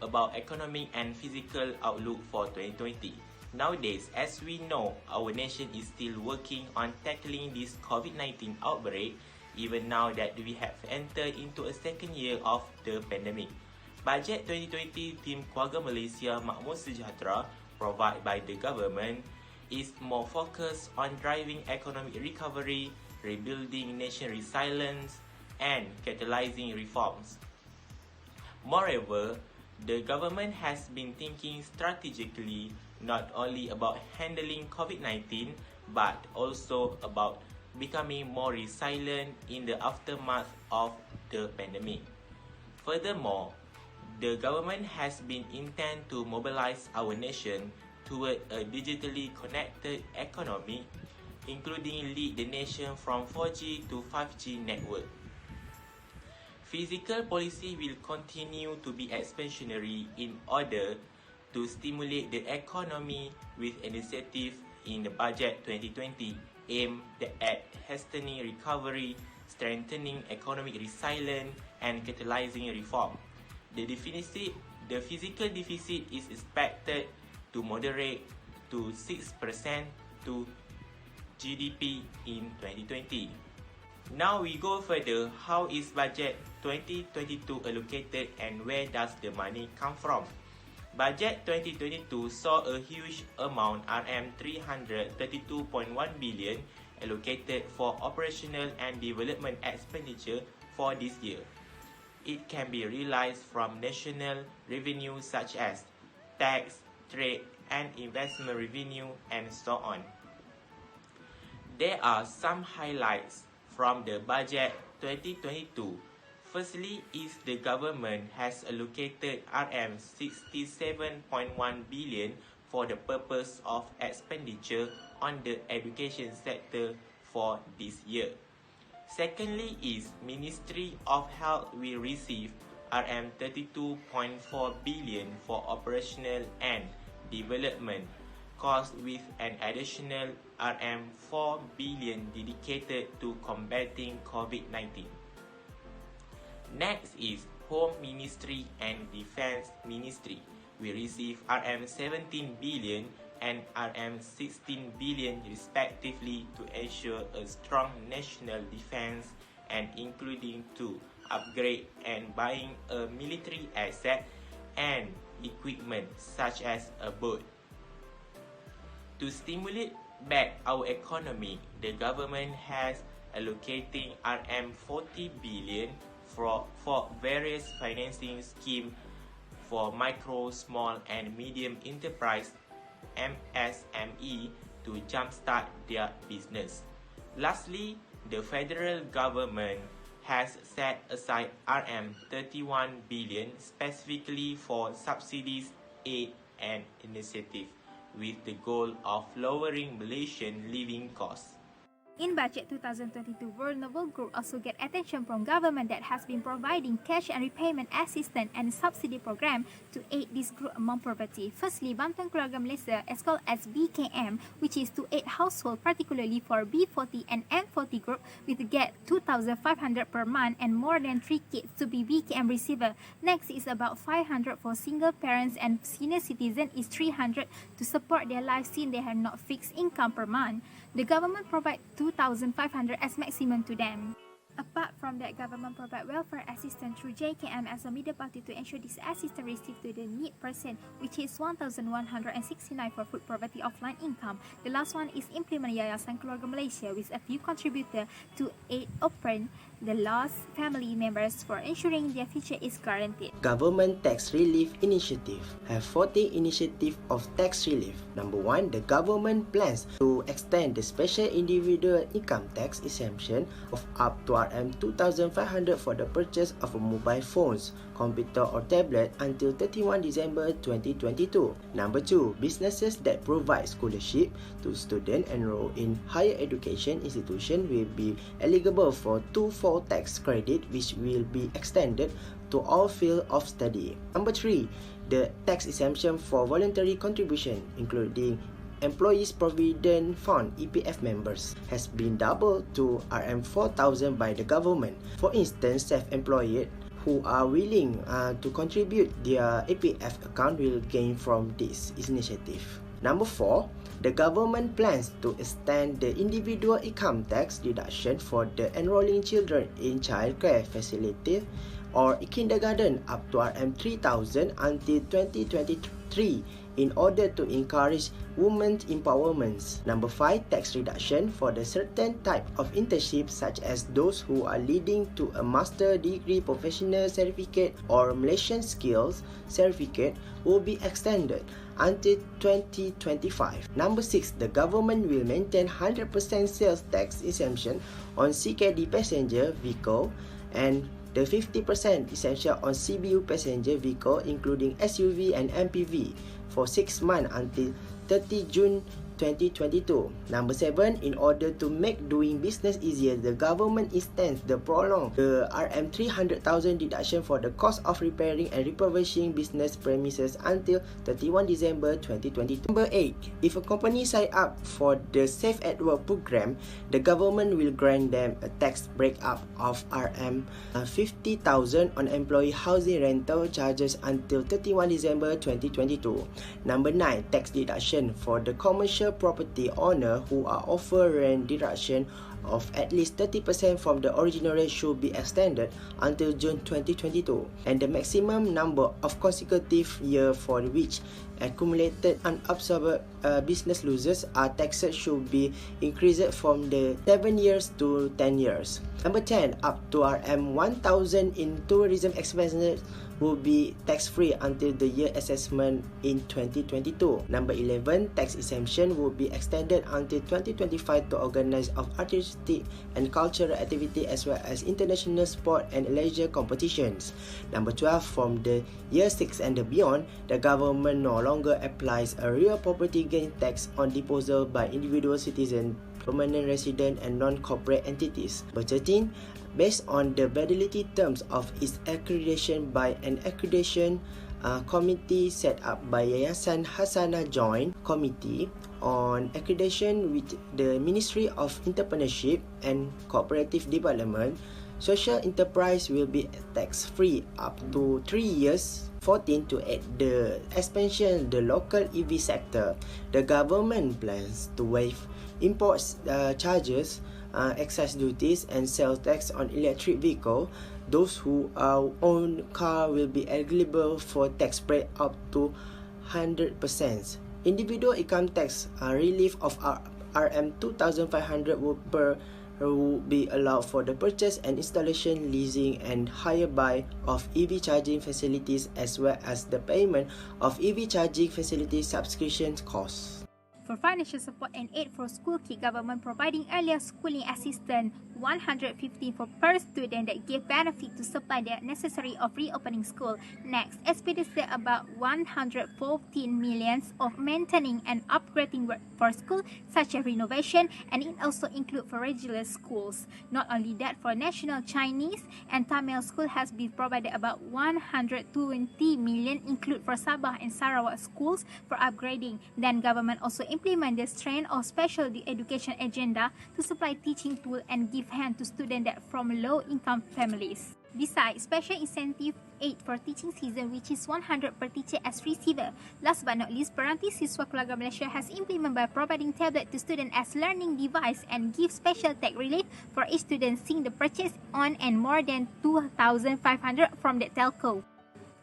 about economic and physical outlook for 2020. Nowadays, as we know, our nation is still working on tackling this COVID-19 outbreak, even now that we have entered into a second year of the pandemic. Bajet 2020 Tim Keluarga Malaysia Makmur Sejahtera provided by the government is more focused on driving economic recovery, rebuilding nation resilience, and catalyzing reforms. Moreover, the government has been thinking strategically not only about handling COVID-19 but also about becoming more resilient in the aftermath of the pandemic. Furthermore, the government has been intent to mobilize our nation toward a digitally connected economy, including lead the nation from 4G to 5G network. Fiscal policy will continue to be expansionary in order to stimulate the economy with initiative in the Budget 2020 aimed at hastening recovery, strengthening economic resilience, and catalyzing reform. The fiscal deficit is expected to moderate to 6% to GDP in 2020. Now we go further, how is budget 2022 allocated and where does the money come from? Budget 2022 saw a huge amount RM332.1 billion allocated for operational and development expenditure for this year. It can be realized from national revenue such as tax, trade and investment revenue and so on. There are some highlights from the budget 2022. Firstly is the government has allocated RM67.1 billion for the purpose of expenditure on the education sector for this year. Secondly is Ministry of Health will receive RM32.4 billion for operational and development cost with an additional RM4 billion dedicated to combating COVID-19. Next is Home Ministry and Defence Ministry. We receive RM17 billion and RM16 billion respectively to ensure a strong national defence and including to upgrade and buying a military asset and equipment such as a boat. To stimulate back our economy, the government has allocating RM40 billion for various financing schemes for micro, small and medium enterprise MSME to jumpstart their business. Lastly, the federal government has set aside RM31 billion specifically for subsidies, aid and initiative with the goal of lowering Malaysian living costs. In Budget 2022, vulnerable groups also get attention from government that has been providing cash and repayment assistance and subsidy program to aid this group among poverty. Firstly, Bantuan Keluarga Malaysia, as called as BKM, which is to aid households, particularly for B40 and M40 group, with get 2,500 per month and more than 3 kids to be BKM receiver. Next is about 500 for single parents and senior citizens is 300 to support their life since they have not fixed income per month. The government provides 2,500 as maximum to them. Apart from that, government provide welfare assistance through JKM as a middle party to ensure this assistance received to the need person, which is 1,169 for food poverty offline income. The last one is implement Yayasan Keluarga Malaysia with a few contributor to aid open the lost family members for ensuring their future is guaranteed. Government Tax Relief Initiative have 40 initiative of tax relief. Number 1, the government plans to extend the special individual income tax exemption of up to RM2,500 for the purchase of mobile phones, computer or tablet until 31 December 2022. Number 2, businesses that provide scholarship to students enrolled in higher education institution will be eligible for 2/4 tax credit, which will be extended to all fields of study. Number 3, the tax exemption for voluntary contribution, including Employees Provident Fund (EPF) members, has been doubled to RM4,000 by the government. For instance, self-employed who who are willing to contribute their APF account will gain from this initiative. Number 4, the government plans to extend the individual income tax deduction for the enrolling children in childcare facilities or kindergarten up to RM3,000 until 2023 in order to encourage women's empowerment. Number 5, tax reduction for the certain type of internship such as those who are leading to a master degree professional certificate or Malaysian skills certificate will be extended until 2025. Number 6, the government will maintain 100% sales tax exemption on CKD passenger vehicle and the 50% exemption on CBU passenger vehicle including SUV and MPV for 6 months until 30 June 2022. Number 7, in order to make doing business easier, the government intends to prolong the RM300,000 deduction for the cost of repairing and refurbishing business premises until 31 December 2022. Number 8, if a company sign up for the Safe at Work program, the government will grant them a tax break-up of RM50,000 on employee housing rental charges until 31 December 2022. Number 9, tax deduction for the commercial property owner who are offered rent deduction of at least 30% from the original rate should be extended until June 2022, and the maximum number of consecutive years for which accumulated unabsorbed business losses are taxed should be increased from the 7 years to 10 years. Number 10, up to RM1,000 in tourism expenses will be tax-free until the year assessment in 2022. Number 11, tax exemption will be extended until 2025 to organize of artistic and cultural activity as well as international sport and leisure competitions. Number 12, from the year 6 and beyond, the government no longer applies a real property gain tax on disposal by individual citizens, permanent resident and non-corporate entities. Number 13, based on the validity terms of its accreditation by an accreditation committee set up by Yayasan Hasanah Joint Committee on Accreditation with the Ministry of Entrepreneurship and Cooperative Development, social enterprise will be tax-free up to 3 years. 14, to aid the expansion of the local EV sector, the government plans to waive import charges, excise duties and sales tax on electric vehicle. Those who own car will be eligible for tax break up to 100%. Individual income tax relief of RM2,500 will be allowed for the purchase and installation, leasing and hire buy of EV charging facilities as well as the payment of EV charging facility subscription costs. For financial support and aid for school kids, government providing earlier schooling assistance 150 for per student that give benefit to supply the necessary of reopening school. Next, expedited about 114 million of maintaining and upgrading work for school such as renovation, and it also include for regular schools. Not only that, for national Chinese and Tamil school has been provided about 120 million include for Sabah and Sarawak schools for upgrading. Then government also implement the strength of special education agenda to supply teaching tool and give hand to students that from low-income families. Besides, special incentive aid for teaching season which is 100 per teacher as receiver. Last but not least, Peranti Siswa Keluarga Malaysia has implemented by providing tablet to students as learning device and give special tax relief for each student seeing the purchase on and more than 2,500 from the telco.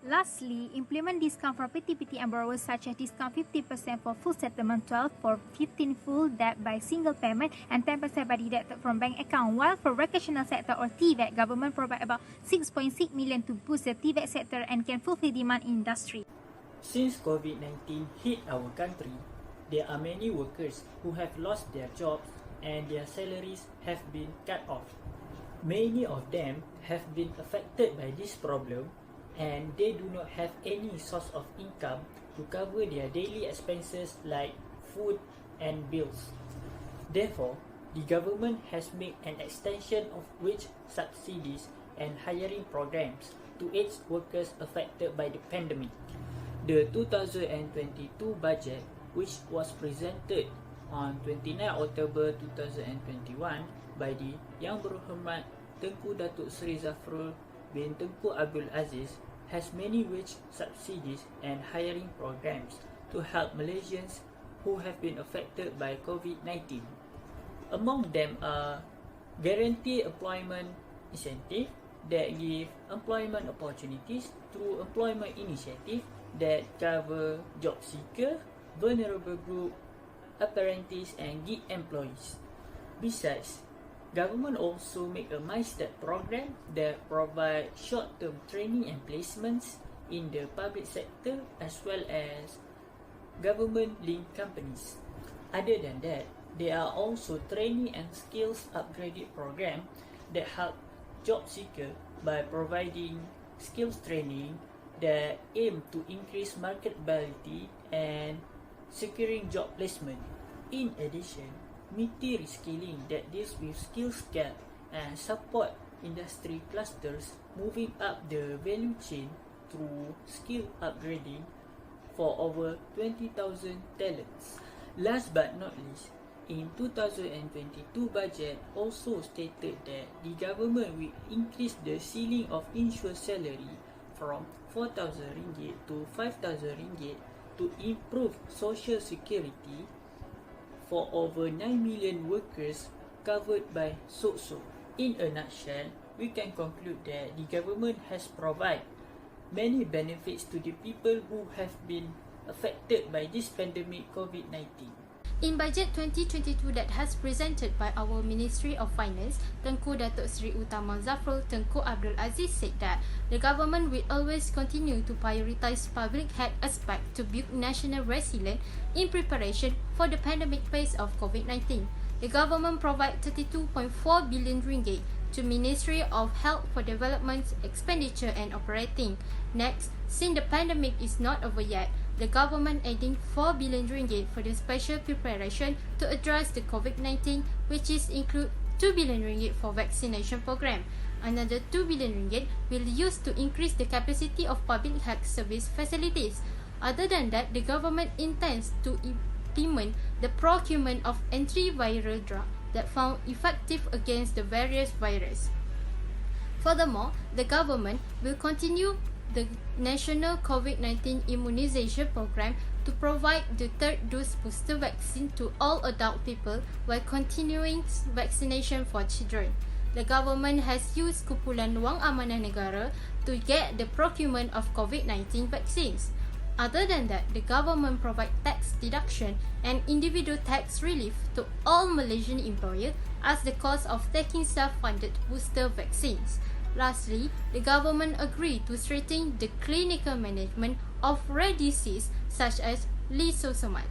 Lastly, implement discount for PT and borrowers such as discount 50% for full settlement, 12% for 15 full debt by single payment, and 10% by deducted from bank account. While for recreational sector or TVET, government provide about 6.6 million to boost the TVET sector and can fulfill demand in industry. Since COVID-19 hit our country, there are many workers who have lost their jobs and their salaries have been cut off. Many of them have been affected by this problem and they do not have any source of income to cover their daily expenses like food and bills. Therefore, the government has made an extension of wage subsidies and hiring programs to aid workers affected by the pandemic. The 2022 budget, which was presented on 29 October 2021 by the Yang Berhormat Tengku Datuk Seri Zafrul bin Tengku Abdul Aziz has many wage subsidies and hiring programs to help Malaysians who have been affected by COVID-19. Among them are guaranteed employment incentive that give employment opportunities through employment initiative that cover job seeker, vulnerable group, apprentice and gig employees. Besides, government also make a My Step program that provide short-term training and placements in the public sector as well as government-linked companies. Other than that, there are also training and skills upgraded program that help job seeker by providing skills training that aim to increase marketability and securing job placement. In addition, meeting reskilling that deals with skills gap and support industry clusters moving up the value chain through skill upgrading for over 20,000 talents. Last but not least, in 2022 budget also stated that the government will increase the ceiling of insured salary from 4,000 ringgit to 5,000 ringgit to improve social security for over 9 million workers covered by SOCSO. In a nutshell, we can conclude that the government has provided many benefits to the people who have been affected by this pandemic COVID-19. In Budget 2022 that has presented by our Ministry of Finance, Tengku Datuk Seri Utama Zafrul Tengku Abdul Aziz said that the government will always continue to prioritise public health aspect to build national resilience in preparation for the pandemic phase of COVID-19. The government provide 32.4 billion ringgit to Ministry of Health for Development expenditure and operating. Next, since the pandemic is not over yet, the government adding 4 billion ringgit for the special preparation to address the COVID-19, which is include 2 billion ringgit for vaccination program. Another 2 billion ringgit will use to increase the capacity of public health service facilities. Other than that, the government intends to implement the procurement of antiviral drug that found effective against the various viruses. Furthermore, the government will continue the national COVID-19 immunization program to provide the third dose booster vaccine to all adult people while continuing vaccination for children. The government has used kumpulan wang amanah negara to get the procurement of COVID-19 vaccines. Other than that, the government provide tax deduction and individual tax relief to all Malaysian employers as the cost of taking self-funded booster vaccines. Lastly, the government agreed to strengthen the clinical management of rare diseases such as lisosomal.